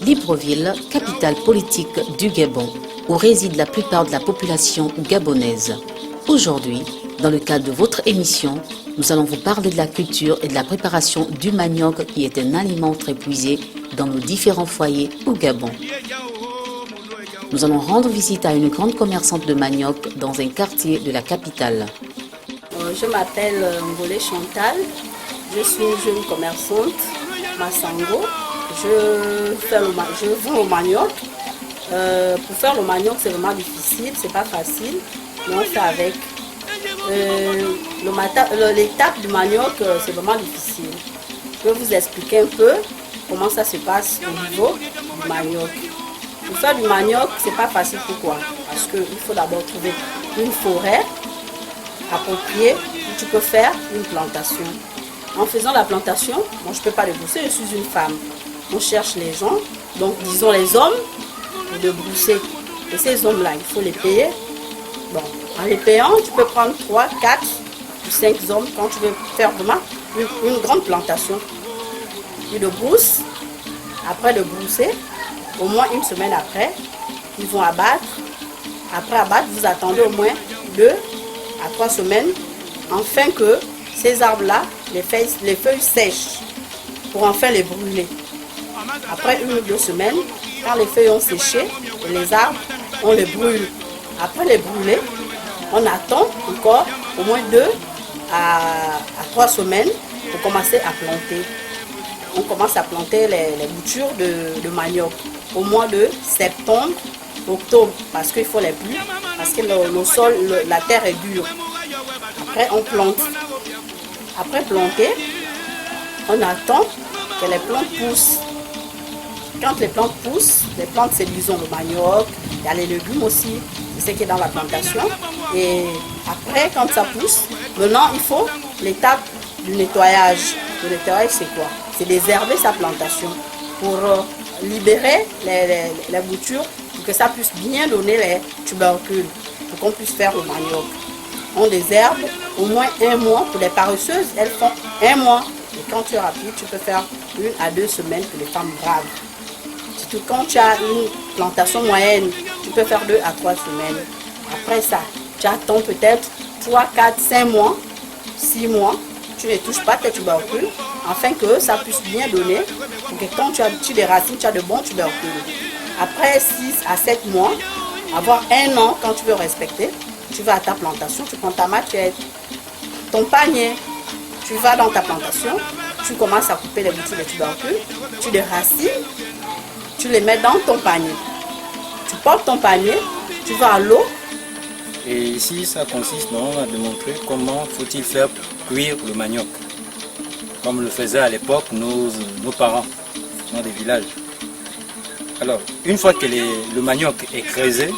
Libreville, capitale politique du Gabon, où réside la plupart de la population gabonaise. Aujourd'hui, dans le cadre de votre émission, nous allons vous parler de la culture et de la préparation du manioc qui est un aliment très puisé dans nos différents foyers au Gabon. Nous allons rendre visite à une grande commerçante de manioc dans un quartier de la capitale. Je m'appelle Ngolé Chantal, je suis une jeune commerçante, Massango. Je vends au manioc. Pour faire le manioc, c'est vraiment difficile, c'est pas facile, mais on fait avec. L'étape du manioc, c'est vraiment difficile. Je vais vous expliquer un peu comment ça se passe au niveau du manioc. Pour faire du manioc, c'est pas facile. Pourquoi? Parce qu'il faut d'abord trouver une forêt appropriée où tu peux faire une plantation. En faisant la plantation, moi je ne peux pas les brousser, je suis une femme. On cherche les gens, donc disons les hommes, de brousser. Et ces hommes-là, il faut les payer. Bon, en les payant, tu peux prendre 3, 4 ou 5 hommes quand tu veux faire vraiment une grande plantation. Ils le broussent. Après le brousser, au moins une semaine après, ils vont abattre. Après abattre, vous attendez au moins 2 à 3 semaines, afin que ces arbres-là, les feuilles sèchent, pour enfin les brûler. Après 1 ou 2 semaines, quand les feuilles ont séché, les arbres, on les brûle. Après les brûler, on attend encore au moins 2 à 3 semaines pour commencer à planter. On commence à planter les boutures de manioc au mois de septembre, octobre, parce qu'il faut les pluies, parce que le sol, la terre est dure. Après, on plante. Après planter, on attend que les plantes poussent. Quand les plantes poussent, les plantes c'est disons le manioc, il y a les légumes aussi, c'est ce qui est dans la plantation. Et après, quand ça pousse, maintenant il faut l'étape du nettoyage. Le nettoyage c'est quoi? C'est désherber sa plantation pour libérer les boutures, pour que ça puisse bien donner les tubercules, pour qu'on puisse faire le manioc. On désherbe au moins 1 mois. Pour les paresseuses, elles font 1 mois. Et quand tu es rapide, tu peux faire 1 à 2 semaines pour les femmes braves. Surtout quand tu as une plantation moyenne, tu peux faire 2 à 3 semaines. Après ça, tu attends peut-être 3, 4, 5 mois, 6 mois. Tu ne touches pas tes tubercules, afin que ça puisse bien donner. Pour que quand tu as des racines, tu as de bons tubercules. Après 6 à 7 mois, avoir 1 an, quand tu veux respecter, tu vas à ta plantation, tu prends ta machette, ton panier, tu vas dans ta plantation, tu commences à couper les boutures de tubercules, tu les racines, tu les mets dans ton panier. Tu portes ton panier, tu vas à l'eau. Et ici, ça consiste à démontrer comment faut-il faire cuire le manioc, comme le faisaient à l'époque nos parents dans des villages. Alors, une fois que le manioc est creusé,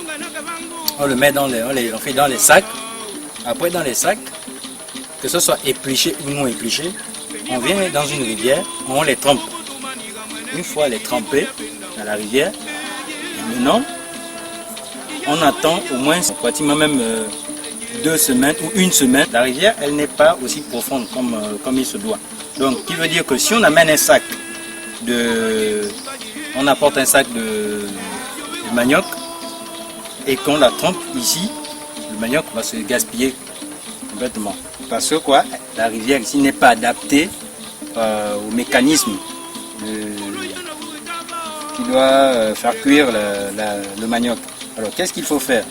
on le met on fait dans les sacs. Après, dans les sacs, que ce soit épluché ou non épluché, on vient dans une rivière, on les trempe. Une fois les trempés dans la rivière, maintenant, on attend au moins pratiquement même 2 semaines ou 1 semaine. La rivière, elle n'est pas aussi profonde comme il se doit. Donc, qui veut dire que si on amène un sac on apporte un sac de manioc et qu'on la trempe ici, le manioc va se gaspiller complètement. Parce que quoi, la rivière ici n'est pas adaptée au mécanisme qui doit faire cuire le manioc. Alors qu'est-ce qu'il faut faire?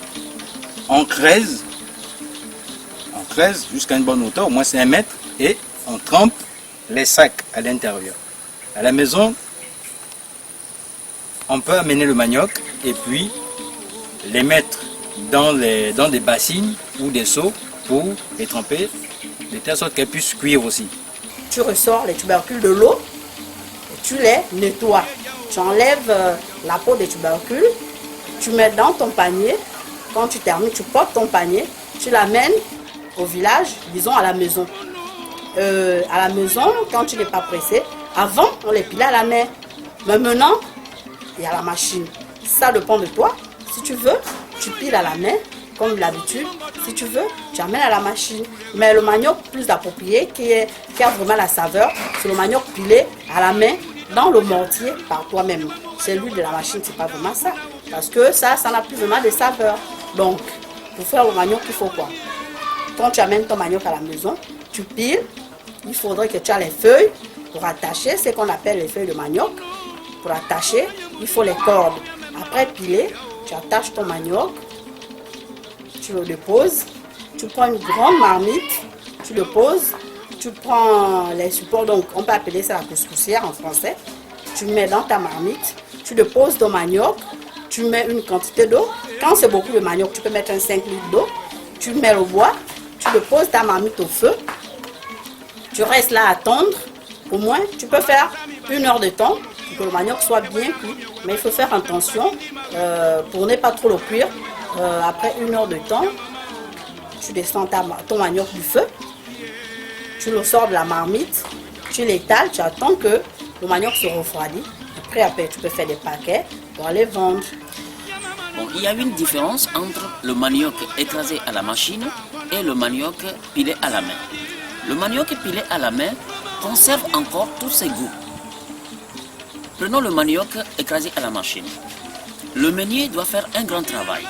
On creuse jusqu'à une bonne hauteur, au moins c'est 1 mètre, et on trempe les sacs à l'intérieur. À la maison, on peut amener le manioc et puis les mettre dans des bassines ou des seaux pour les tremper, de telle sorte qu'elles puissent cuire aussi. Tu ressors les tubercules de l'eau et tu les nettoies. Tu enlèves la peau des tubercules, tu mets dans ton panier. Quand tu termines, tu portes ton panier, tu l'amènes au village, disons à la maison. À la maison, quand tu n'es pas pressé, avant on les pilait à la main. Mais maintenant, il y a la machine. Ça dépend de toi. Si tu veux, tu piles à la main, comme d'habitude. Si tu veux, tu amènes à la machine. Mais le manioc plus approprié, qui a vraiment la saveur, c'est le manioc pilé à la main, dans le mortier, par toi-même. Celui de la machine, c'est pas vraiment ça. Parce que ça n'a plus vraiment de saveur. Donc, pour faire le manioc, il faut quoi? Quand tu amènes ton manioc à la maison, tu piles. Il faudrait que tu aies les feuilles pour attacher, ce qu'on appelle les feuilles de manioc. Pour attacher, il faut les cordes. Après piler, tu attaches ton manioc, tu le déposes, tu prends une grande marmite, tu le poses, tu prends les supports, donc on peut appeler ça la couscoussière en français, tu mets dans ta marmite, tu déposes ton manioc, tu mets une quantité d'eau. Quand c'est beaucoup de manioc, tu peux mettre un 5 litres d'eau, tu mets le bois, tu déposes ta marmite au feu, tu restes là à attendre. Au moins, tu peux faire 1 heure de temps pour que le manioc soit bien cuit. Mais il faut faire attention pour ne pas trop le cuire. Après 1 heure de temps, tu descends ton manioc du feu, tu le sors de la marmite, tu l'étales, tu attends que le manioc se refroidit. Après, tu peux faire des paquets pour aller vendre. Bon, il y a une différence entre le manioc écrasé à la machine et le manioc pilé à la main. Le manioc pilé à la main conserve encore tous ses goûts. Prenons le manioc écrasé à la machine. Le meunier doit faire un grand travail.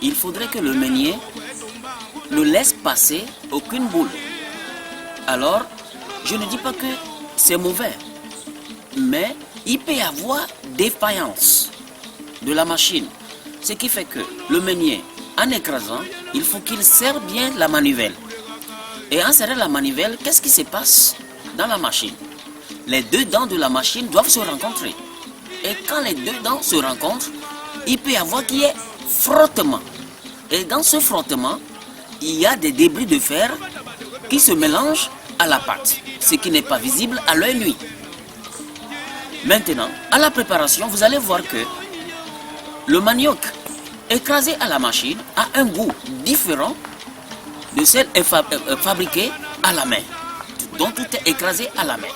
Il faudrait que le meunier ne laisse passer aucune boule. Alors, je ne dis pas que c'est mauvais, mais il peut y avoir défaillance de la machine. Ce qui fait que le meunier, en écrasant, il faut qu'il serre bien la manivelle. Et en serrant la manivelle, qu'est-ce qui se passe dans la machine? Les deux dents de la machine doivent se rencontrer. Et quand les deux dents se rencontrent, il peut y avoir qu'il y ait frottement. Et dans ce frottement, il y a des débris de fer qui se mélangent à la pâte, ce qui n'est pas visible à l'œil nu. Maintenant, à la préparation, vous allez voir que le manioc écrasé à la machine a un goût différent de celle fabriquée à la main, dont tout est écrasé à la main.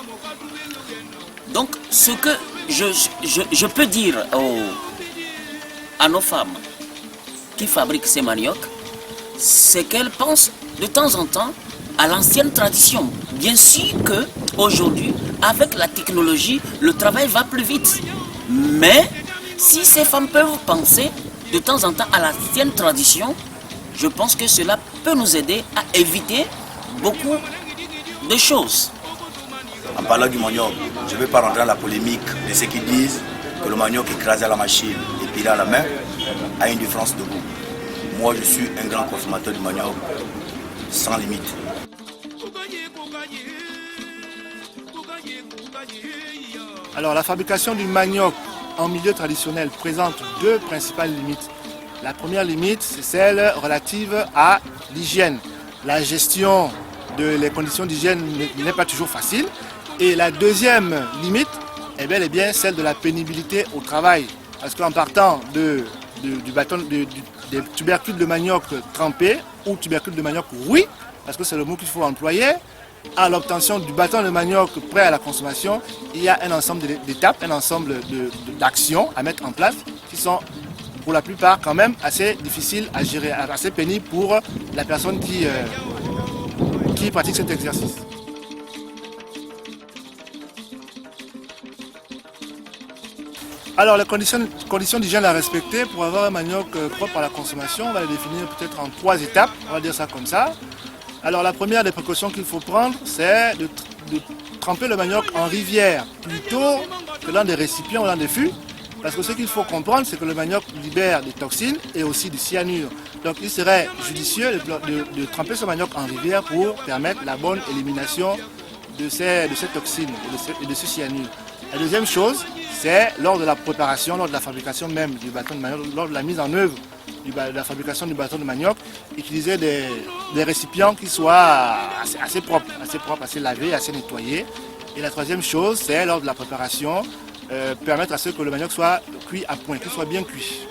Donc, ce que je peux dire à nos femmes qui fabriquent ces maniocs, c'est qu'elles pensent de temps en temps à l'ancienne tradition. Bien sûr qu'aujourd'hui, avec la technologie, le travail va plus vite. Mais si ces femmes peuvent penser de temps en temps à l'ancienne tradition, je pense que cela peut nous aider à éviter beaucoup de choses. En parlant du manioc, je ne vais pas rentrer dans la polémique de ceux qui disent que le manioc écrasé à la machine et pilé à la main a une différence de goût. Moi, je suis un grand consommateur du manioc sans limite. Alors, la fabrication du manioc en milieu traditionnel présente deux principales limites. La première limite, c'est celle relative à l'hygiène. La gestion des conditions d'hygiène n'est pas toujours facile. Et la deuxième limite est bel et bien celle de la pénibilité au travail. Parce qu'en partant des tubercules de manioc trempés ou tubercules de manioc rouis, parce que c'est le mot qu'il faut employer, à l'obtention du bâton de manioc prêt à la consommation, il y a un ensemble d'étapes, un ensemble d'actions à mettre en place qui sont pour la plupart quand même assez difficiles à gérer, assez pénibles pour la personne qui pratique cet exercice. Alors les conditions d'hygiène à respecter pour avoir un manioc propre à la consommation, on va les définir peut-être en 3 étapes, on va dire ça comme ça. Alors la première des précautions qu'il faut prendre, c'est de tremper le manioc en rivière plutôt que dans des récipients ou dans des fûts. Parce que ce qu'il faut comprendre, c'est que le manioc libère des toxines et aussi du cyanure. Donc il serait judicieux de tremper ce manioc en rivière pour permettre la bonne élimination de ces toxines et de ce cyanure. La deuxième chose, c'est lors de la préparation, lors de la fabrication même du bâton de manioc, lors de la mise en œuvre de la fabrication du bâton de manioc, utiliser des récipients qui soient assez propres, assez lavés, assez nettoyés. Et la troisième chose, c'est lors de la préparation, permettre à ce que le manioc soit cuit à point, qu'il soit bien cuit.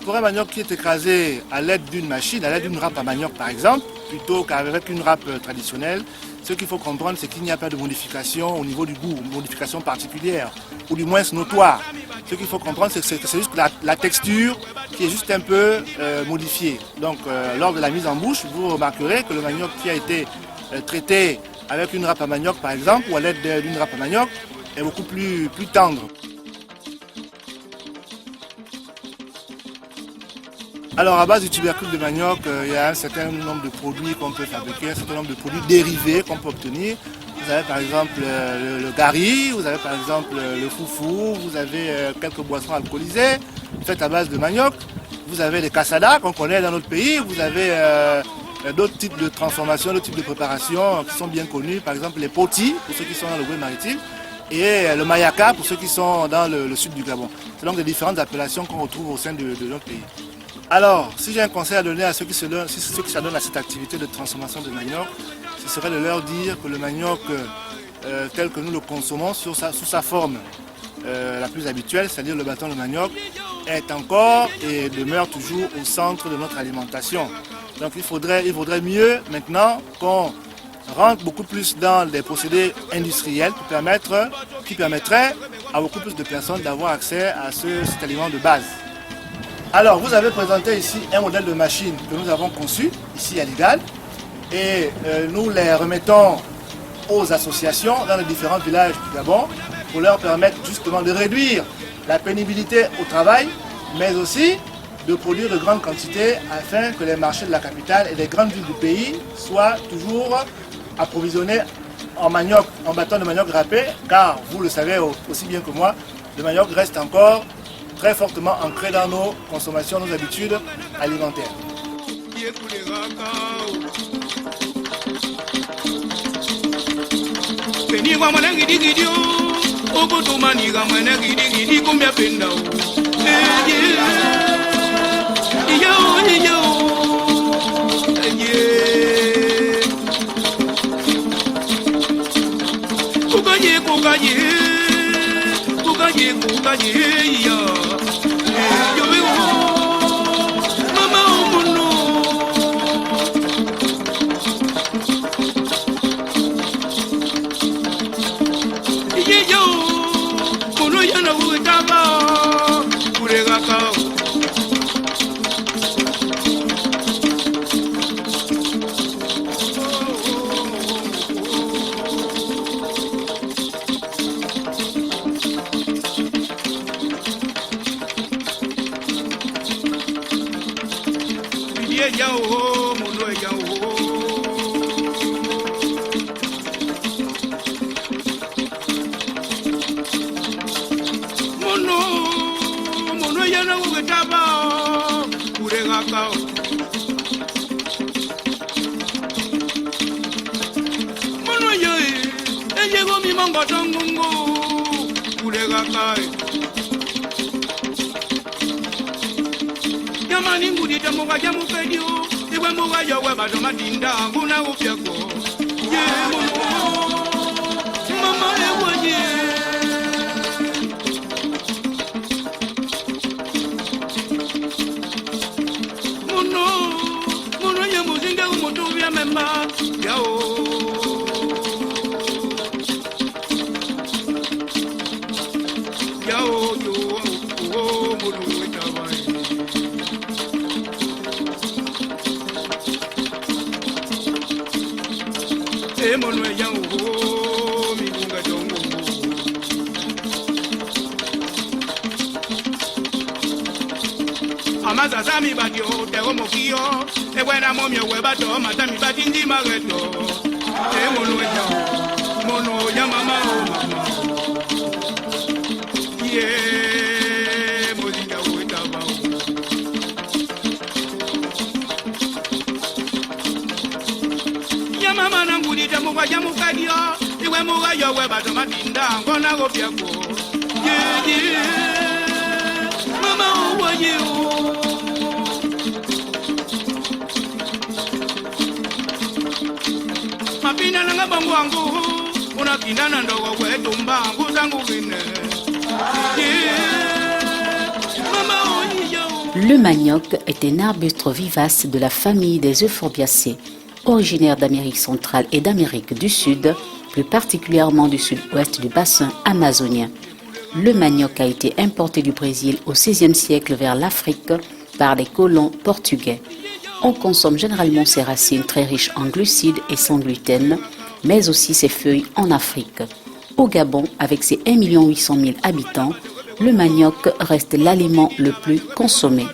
Pour un manioc qui est écrasé à l'aide d'une machine, à l'aide d'une râpe à manioc par exemple, plutôt qu'avec une râpe traditionnelle. Ce qu'il faut comprendre, c'est qu'il n'y a pas de modification au niveau du goût, modification particulière, ou du moins notoire. Ce qu'il faut comprendre, c'est que c'est juste la texture qui est juste un peu modifiée. Donc, lors de la mise en bouche, vous remarquerez que le manioc qui a été traité avec une râpe à manioc, par exemple, ou à l'aide d'une râpe à manioc, est beaucoup plus tendre. Alors à base du tubercule de manioc, il y a un certain nombre de produits qu'on peut fabriquer, un certain nombre de produits dérivés qu'on peut obtenir. Vous avez par exemple le gari, vous avez par exemple le foufou, vous avez quelques boissons alcoolisées faites à base de manioc. Vous avez les cassadas qu'on connaît dans notre pays, vous avez d'autres types de transformations, d'autres types de préparations qui sont bien connus, par exemple les potis pour ceux qui sont dans le Bouet maritime et le mayaka pour ceux qui sont dans le sud du Gabon. C'est donc des différentes appellations qu'on retrouve au sein de notre pays. Alors, si j'ai un conseil à donner à ceux qui s'adonnent à cette activité de transformation de manioc, ce serait de leur dire que le manioc tel que nous le consommons sous sa forme la plus habituelle, c'est-à-dire le bâton de manioc, est encore et demeure toujours au centre de notre alimentation. Donc il faudrait mieux maintenant qu'on rentre beaucoup plus dans des procédés industriels qui permettraient à beaucoup plus de personnes d'avoir accès à cet aliment de base. Alors, vous avez présenté ici un modèle de machine que nous avons conçu, ici à Ligal, et nous les remettons aux associations dans les différents villages du Gabon pour leur permettre justement de réduire la pénibilité au travail, mais aussi de produire de grandes quantités afin que les marchés de la capitale et des grandes villes du pays soient toujours approvisionnés en manioc, en bâton de manioc râpé, car vous le savez aussi bien que moi, le manioc reste encore très fortement ancré dans nos consommations, nos habitudes alimentaires. Le manioc est un arbuste vivace de la famille des Euphorbiacées, originaire d'Amérique centrale et d'Amérique du Sud, plus particulièrement du sud-ouest du bassin amazonien. Le manioc a été importé du Brésil au XVIe siècle vers l'Afrique par les colons portugais. On consomme généralement ses racines très riches en glucides et sans gluten, mais aussi ses feuilles en Afrique. Au Gabon, avec ses 1 800 000 habitants, le manioc reste l'aliment le plus consommé.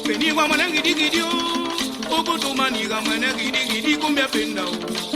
Peni wa mwana gidi gidi o, ogo to mani ga mwana gidi gidi kumbia penda o.